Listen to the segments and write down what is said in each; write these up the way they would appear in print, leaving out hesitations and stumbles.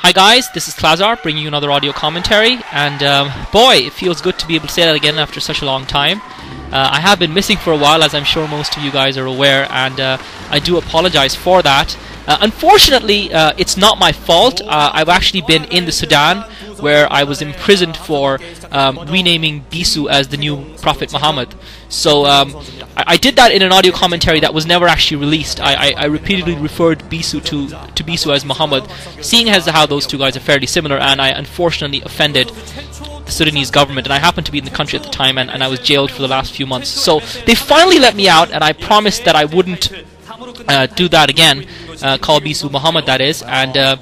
Hi guys, this is Klazar bringing you another audio commentary, and boy, it feels good to be able to say that again after such a long time. I have been missing for a while, as I'm sure most of you guys are aware, and I do apologize for that. Unfortunately, it's not my fault. I've actually been in the Sudan, where I was imprisoned for renaming Bisu as the new Prophet Muhammad. So I did that in an audio commentary that was never actually released. I repeatedly referred Bisu to Bisu as Muhammad, seeing as how those two guys are fairly similar, and I unfortunately offended the Sudanese government, and I happened to be in the country at the time, and I was jailed for the last few months. So they finally let me out, and I promised that I wouldn't do that again, call Bisu Muhammad, that is, and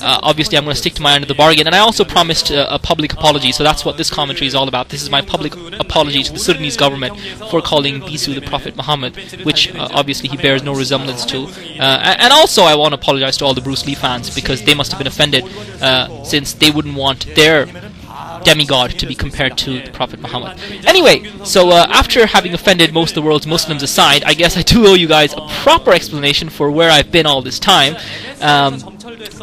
obviously I'm going to stick to my end of the bargain, and I also promised a public apology, so that's what this commentary is all about. This is my public apology to the Sudanese government for calling Bisu the Prophet Muhammad, which obviously he bears no resemblance to, and also I want to apologize to all the Bruce Lee fans, because they must have been offended since they wouldn't want their demigod to be compared to the Prophet Muhammad. Anyway, so after having offended most of the world's Muslims aside, I guess I do owe you guys a proper explanation for where I've been all this time.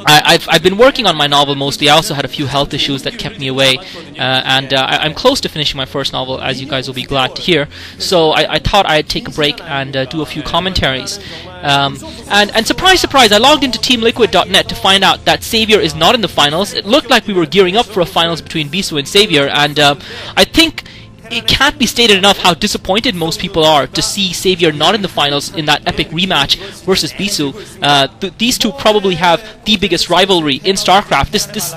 I've been working on my novel mostly. I also had a few health issues that kept me away, and I'm close to finishing my first novel, as you guys will be glad to hear. So I thought I'd take a break and do a few commentaries. And surprise, surprise, I logged into TeamLiquid.net to find out that Xavier is not in the finals. It looked like we were gearing up for a finals between Bisu and Xavier, and I think it can't be stated enough how disappointed most people are to see Xavier not in the finals in that epic rematch versus Bisu. These two probably have the biggest rivalry in StarCraft.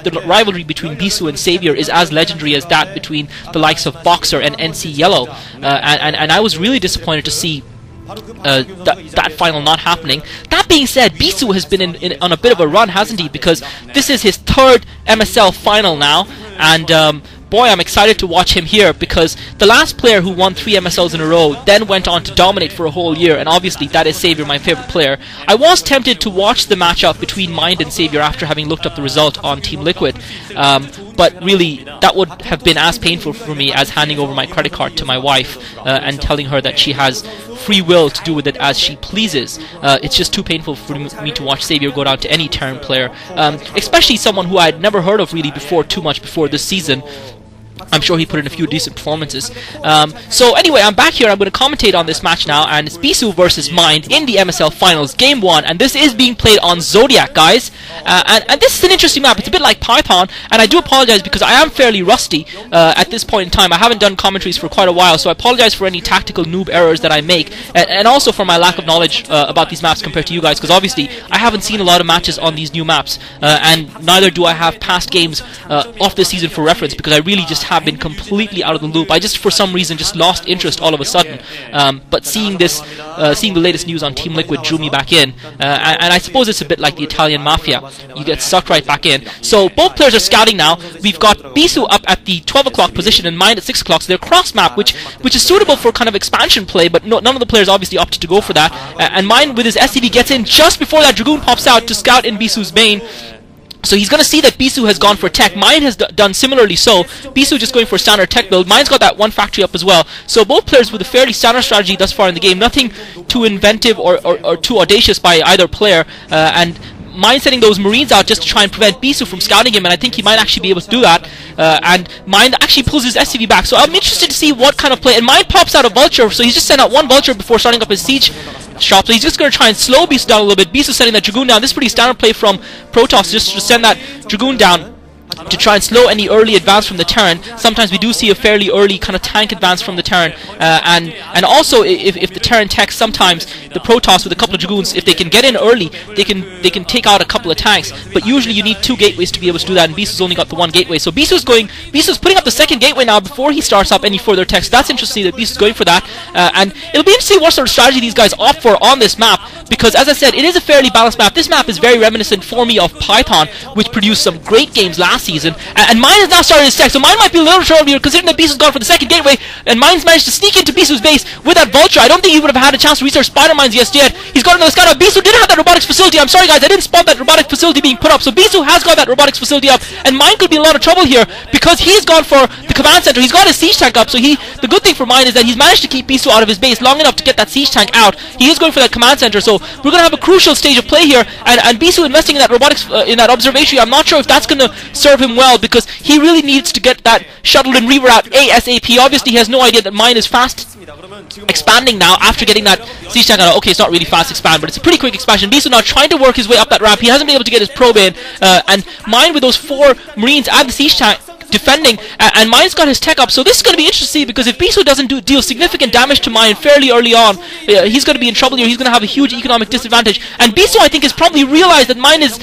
The rivalry between Bisu and Xavier is as legendary as that between the likes of Boxer and NC Yellow. And I was really disappointed to see that final not happening. That being said, Bisu has been on a bit of a run, hasn't he? Because this is his third MSL final now, and boy, I'm excited to watch him here, because the last player who won 3 MSLs in a row then went on to dominate for a whole year, and obviously that is Xavier, my favorite player. I was tempted to watch the matchup between Mind and Xavier after having looked up the result on Team Liquid, but really that would have been as painful for me as handing over my credit card to my wife and telling her that she has free will to do with it as she pleases. It's just too painful for me to watch Xavier go down to any Terran player, especially someone who I had never heard of really too much before this season. I'm sure he put in a few decent performances. So anyway, I'm back here. I'm going to commentate on this match now, and it's Bisu versus Mind in the MSL Finals, Game 1, and this is being played on Zodiac, guys. And this is an interesting map. It's a bit like Python, and I do apologize because I am fairly rusty at this point in time. I haven't done commentaries for quite a while, so I apologize for any tactical noob errors that I make, and also for my lack of knowledge about these maps compared to you guys, because obviously I haven't seen a lot of matches on these new maps, and neither do I have past games off this season for reference, because I really just have been completely out of the loop. I just, for some reason, just lost interest all of a sudden. But seeing the latest news on Team Liquid drew me back in, and I suppose it's a bit like the Italian mafia. You get sucked right back in. So both players are scouting now. We've got Bisu up at the 12 o'clock position and Mind at 6 o'clock. So they're cross map, which is suitable for kind of expansion play, but none of the players obviously opted to go for that. And Mind with his SCV gets in just before that Dragoon pops out to scout in Bisu's bane. So he's going to see that Bisu has gone for tech. Mind has done similarly so. Bisu just going for a standard tech build. Mind's got that one factory up as well. So both players with a fairly standard strategy thus far in the game. Nothing too inventive or too audacious by either player. And Mind sending those Marines out just to try and prevent Bisu from scouting him, and I think he might actually be able to do that. And Mind actually pulls his SCV back. So I'm interested to see what kind of play. And Mind pops out a Vulture, so he's just sent out one Vulture before starting up his siege shop. So he's just going to try and slow Bisu down a little bit. Bisu sending that Dragoon down. This is pretty standard play from Protoss, just to send that Dragoon down to try and slow any early advance from the Terran. Sometimes we do see a fairly early kind of tank advance from the Terran, and also if the Terran techs, sometimes the Protoss with a couple of Dragoons, if they can get in early, they can take out a couple of tanks, but usually you need 2 gateways to be able to do that, and Bisu's only got the 1 gateway. So Bisu's putting up the 2nd gateway now before he starts up any further techs. That's interesting that Bisu's going for that, and it'll be interesting what sort of strategy these guys opt for on this map, because as I said, it is a fairly balanced map. This map is very reminiscent for me of Python, which produced some great games last season, and Mind has now started his tech, so Mind might be a little trouble here considering that Bisu's gone for the 2nd gateway, and Mind's managed to sneak into Bisu's base with that Vulture. I don't think he would have had a chance to research Spider Mines just yet. He's got another scout out. Bisu didn't have that robotics facility. I'm sorry guys, I didn't spot that robotics facility being put up, so Bisu has got that robotics facility up, and Mind could be in a lot of trouble here because he's gone for the command center. He's got his siege tank up, so the good thing for Mind is that he's managed to keep Bisu out of his base long enough to get that siege tank out. He is going for that command center, so So we're going to have a crucial stage of play here, and Bisu investing in that robotics, in that observatory, I'm not sure if that's going to serve him well, because he really needs to get that shuttle and Reaver out ASAP. Obviously he has no idea that mine is fast expanding now after getting that siege tank out. Okay, it's not really fast expand, but it's a pretty quick expansion. Bisu now trying to work his way up that ramp. He hasn't been able to get his probe in, and mine with those 4 marines and the siege tank defending, and mine's got his tech up. So this is going to be interesting to see, because if Bisu doesn't deal significant damage to mine fairly early on, he's going to be in trouble here. He's going to have a huge economic disadvantage, and Bisu, I think, has probably realized that mine is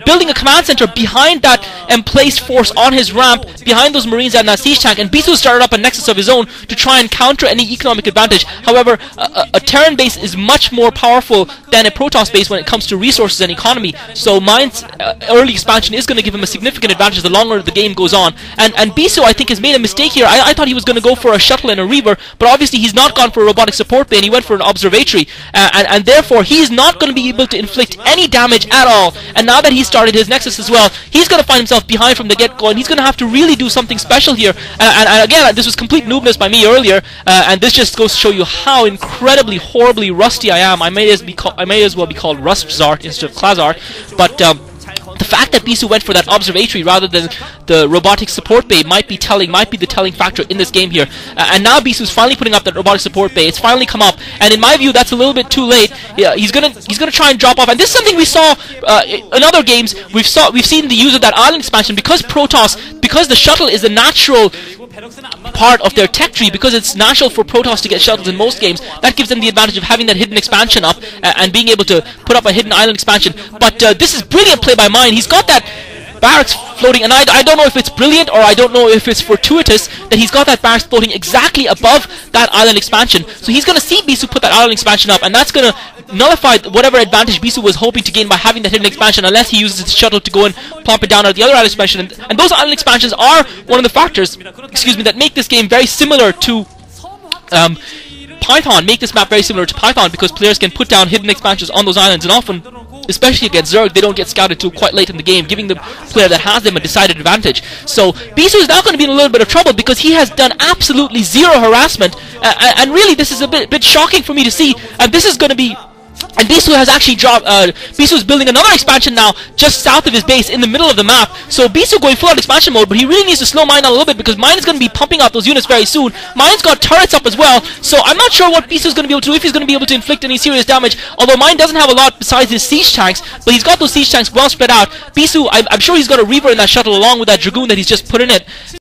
building a command center behind that emplaced force on his ramp, behind those marines and that siege tank, and Bisu started up a nexus of his own to try and counter any economic advantage. However, a Terran base is much more powerful than a Protoss base when it comes to resources and economy, so mine's early expansion is going to give him a significant advantage the longer the game goes on. And Bisu, I think, has made a mistake here. I thought he was going to go for a shuttle and a Reaver, but obviously he's not gone for a robotic support bay, and he went for an observatory, and therefore he's not going to be able to inflict any damage at all. And now that he's started his nexus as well, he's going to find himself behind from the get-go, and he's going to have to really do something special here. And again, this was complete noobness by me earlier, and this just goes to show you how incredibly, horribly rusty I am. I may as well be called RustZart instead of Klazart, but the fact that Bisu went for that observatory rather than the robotic support bay might be the telling factor in this game here. And now Bisu's finally putting up that robotic support bay. It's finally come up, and in my view, that's a little bit too late. Yeah, he's gonna try and drop off. And this is something we saw in other games. We've seen the use of that island expansion, because the shuttle is a natural part of their tech tree, because it's natural for Protoss to get shuttles in most games. That gives them the advantage of having that hidden expansion up and being able to put up a hidden island expansion. But this is brilliant play by mine. He's got that barracks floating, and I don't know if it's brilliant or I don't know if it's fortuitous that he's got that barracks floating exactly above that island expansion. So he's going to see Bisu put that island expansion up, and that's going to nullify whatever advantage Bisu was hoping to gain by having that hidden expansion, unless he uses his shuttle to go and pop it down at the other island expansion. And those island expansions are one of the factors, that make this game very similar to Python, make this map very similar to Python, because players can put down hidden expansions on those islands, and often, especially against Zerg, they don't get scouted till quite late in the game, giving the player that has them a decided advantage. So Bisu is now going to be in a little bit of trouble, because he has done absolutely zero harassment, and really this is a bit shocking for me to see, and this is going to be... And Bisu has actually dropped, Bisu is building another expansion now, just south of his base, in the middle of the map. So Bisu going full out expansion mode, but he really needs to slow mine down a little bit, because mine is going to be pumping out those units very soon. Mine's got turrets up as well, so I'm not sure what Bisu is going to be able to do, if he's going to be able to inflict any serious damage, although mine doesn't have a lot besides his siege tanks, but he's got those siege tanks well spread out. Bisu, I'm sure he's got a Reaver in that shuttle along with that Dragoon that he's just put in it.